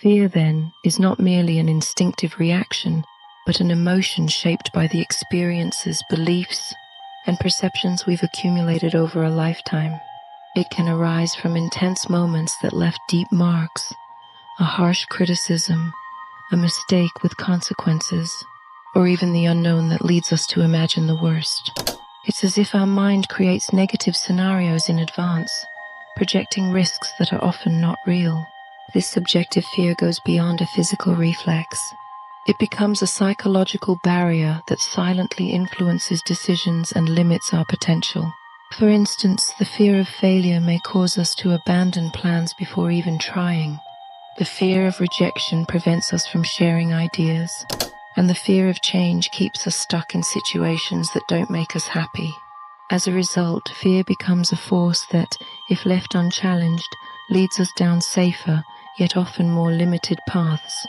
Fear, then, is not merely an instinctive reaction, but an emotion shaped by the experiences, beliefs, and perceptions we've accumulated over a lifetime. It can arise from intense moments that left deep marks, a harsh criticism, a mistake with consequences, or even the unknown that leads us to imagine the worst. It's as if our mind creates negative scenarios in advance, projecting risks that are often not real. This subjective fear goes beyond a physical reflex. It becomes a psychological barrier that silently influences decisions and limits our potential. For instance, the fear of failure may cause us to abandon plans before even trying. The fear of rejection prevents us from sharing ideas, and the fear of change keeps us stuck in situations that don't make us happy. As a result, fear becomes a force that, if left unchallenged, leads us down safer, yet often more limited paths.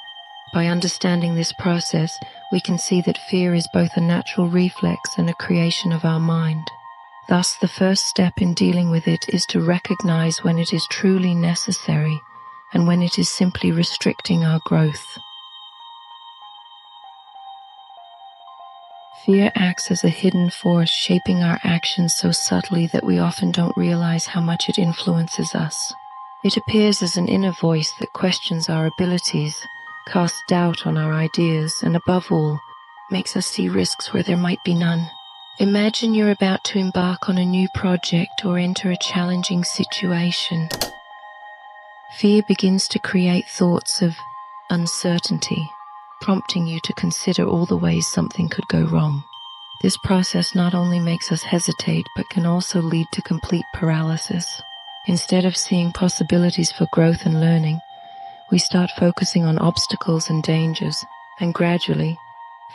By understanding this process, we can see that fear is both a natural reflex and a creation of our mind. Thus, the first step in dealing with it is to recognize when it is truly necessary and when it is simply restricting our growth. Fear acts as a hidden force, shaping our actions so subtly that we often don't realize how much it influences us. It appears as an inner voice that questions our abilities, casts doubt on our ideas, and above all, makes us see risks where there might be none. Imagine you're about to embark on a new project or enter a challenging situation. Fear begins to create thoughts of uncertainty, prompting you to consider all the ways something could go wrong. This process not only makes us hesitate, but can also lead to complete paralysis. Instead of seeing possibilities for growth and learning, we start focusing on obstacles and dangers, and gradually,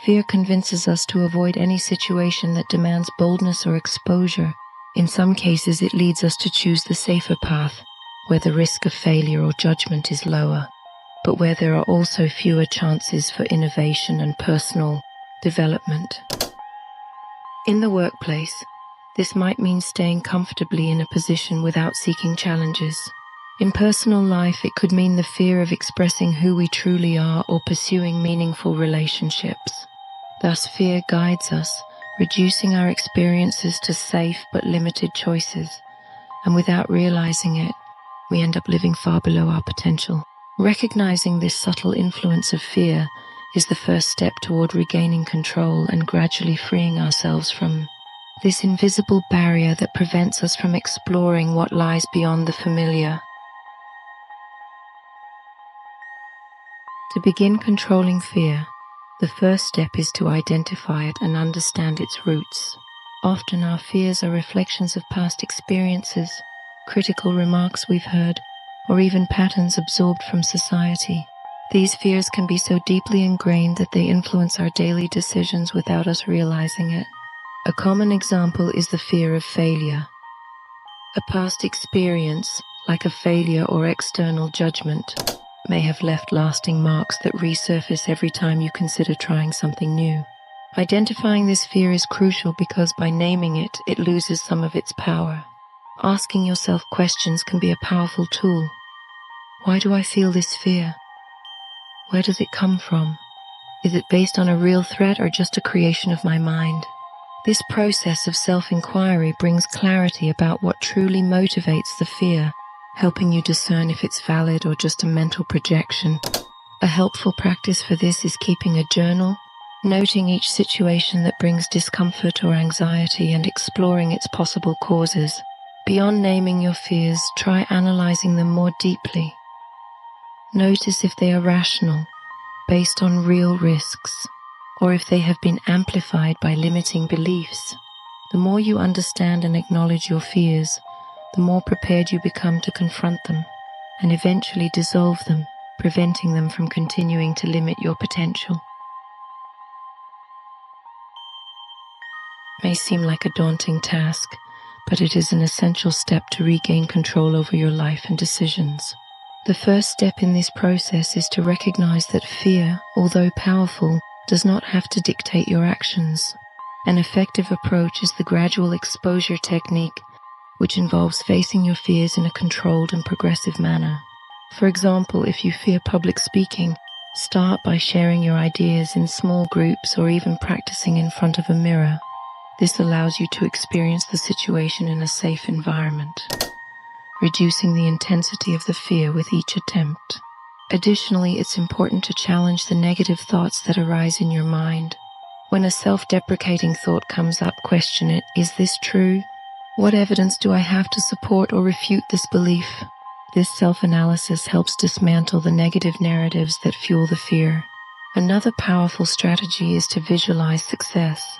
fear convinces us to avoid any situation that demands boldness or exposure. In some cases, it leads us to choose the safer path, where the risk of failure or judgment is lower, but where there are also fewer chances for innovation and personal development. In the workplace, this might mean staying comfortably in a position without seeking challenges. In personal life, it could mean the fear of expressing who we truly are or pursuing meaningful relationships. Thus, fear guides us, reducing our experiences to safe but limited choices, and without realizing it, we end up living far below our potential. Recognizing this subtle influence of fear is the first step toward regaining control and gradually freeing ourselves from this invisible barrier that prevents us from exploring what lies beyond the familiar. To begin controlling fear, the first step is to identify it and understand its roots. Often our fears are reflections of past experiences, critical remarks we've heard, or even patterns absorbed from society. These fears can be so deeply ingrained that they influence our daily decisions without us realizing it. A common example is the fear of failure. A past experience, like a failure or external judgment, may have left lasting marks that resurface every time you consider trying something new. Identifying this fear is crucial because by naming it, it loses some of its power. Asking yourself questions can be a powerful tool. Why do I feel this fear? Where does it come from? Is it based on a real threat or just a creation of my mind? This process of self-inquiry brings clarity about what truly motivates the fear, helping you discern if it's valid or just a mental projection. A helpful practice for this is keeping a journal, noting each situation that brings discomfort or anxiety and exploring its possible causes. Beyond naming your fears, try analyzing them more deeply. Notice if they are rational, based on real risks, or if they have been amplified by limiting beliefs. The more you understand and acknowledge your fears, the more prepared you become to confront them and eventually dissolve them, preventing them from continuing to limit your potential. It may seem like a daunting task, but it is an essential step to regain control over your life and decisions. The first step in this process is to recognize that fear, although powerful, does not have to dictate your actions. An effective approach is the gradual exposure technique, which involves facing your fears in a controlled and progressive manner. For example, if you fear public speaking, start by sharing your ideas in small groups or even practicing in front of a mirror. This allows you to experience the situation in a safe environment, reducing the intensity of the fear with each attempt. Additionally, it's important to challenge the negative thoughts that arise in your mind. When a self-deprecating thought comes up, question it. Is this true? What evidence do I have to support or refute this belief? This self-analysis helps dismantle the negative narratives that fuel the fear. Another powerful strategy is to visualize success.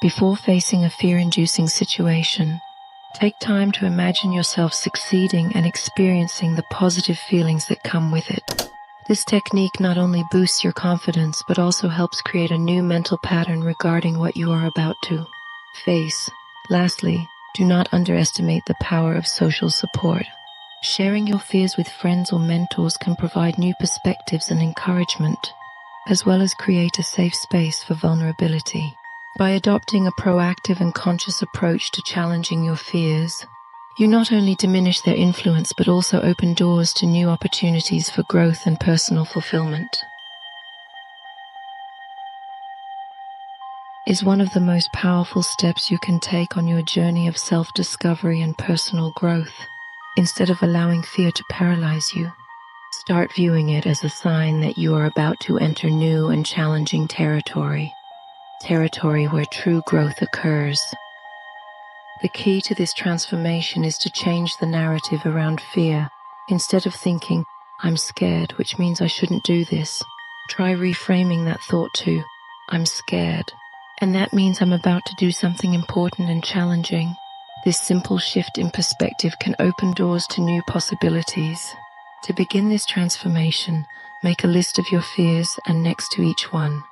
Before facing a fear-inducing situation, take time to imagine yourself succeeding and experiencing the positive feelings that come with it. This technique not only boosts your confidence, but also helps create a new mental pattern regarding what you are about to face. Lastly, do not underestimate the power of social support. Sharing your fears with friends or mentors can provide new perspectives and encouragement, as well as create a safe space for vulnerability. By adopting a proactive and conscious approach to challenging your fears, you not only diminish their influence but also open doors to new opportunities for growth and personal fulfillment. Is one of the most powerful steps you can take on your journey of self-discovery and personal growth. Instead of allowing fear to paralyze you, start viewing it as a sign that you are about to enter new and challenging territory where true growth occurs. The key to this transformation is to change the narrative around fear. Instead of thinking, I'm scared, which means I shouldn't do this, try reframing that thought to, I'm scared, and that means I'm about to do something important and challenging. This simple shift in perspective can open doors to new possibilities. To begin this transformation, make a list of your fears and next to each one,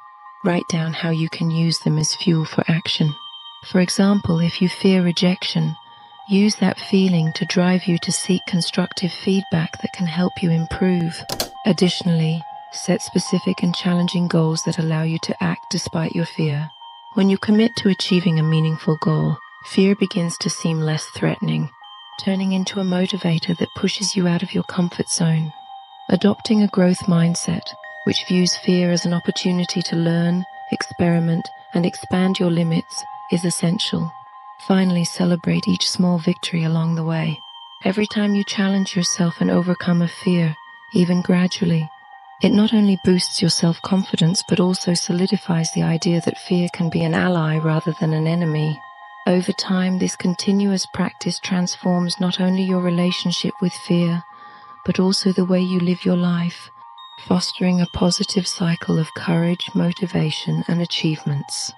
write down how you can use them as fuel for action. For example, if you fear rejection, use that feeling to drive you to seek constructive feedback that can help you improve. Additionally, set specific and challenging goals that allow you to act despite your fear. When you commit to achieving a meaningful goal, fear begins to seem less threatening, turning into a motivator that pushes you out of your comfort zone. Adopting a growth mindset, which views fear as an opportunity to learn, experiment, and expand your limits, is essential. Finally, celebrate each small victory along the way. Every time you challenge yourself and overcome a fear, even gradually, it not only boosts your self-confidence but also solidifies the idea that fear can be an ally rather than an enemy. Over time, this continuous practice transforms not only your relationship with fear, but also the way you live your life, fostering a positive cycle of courage, motivation, and achievements.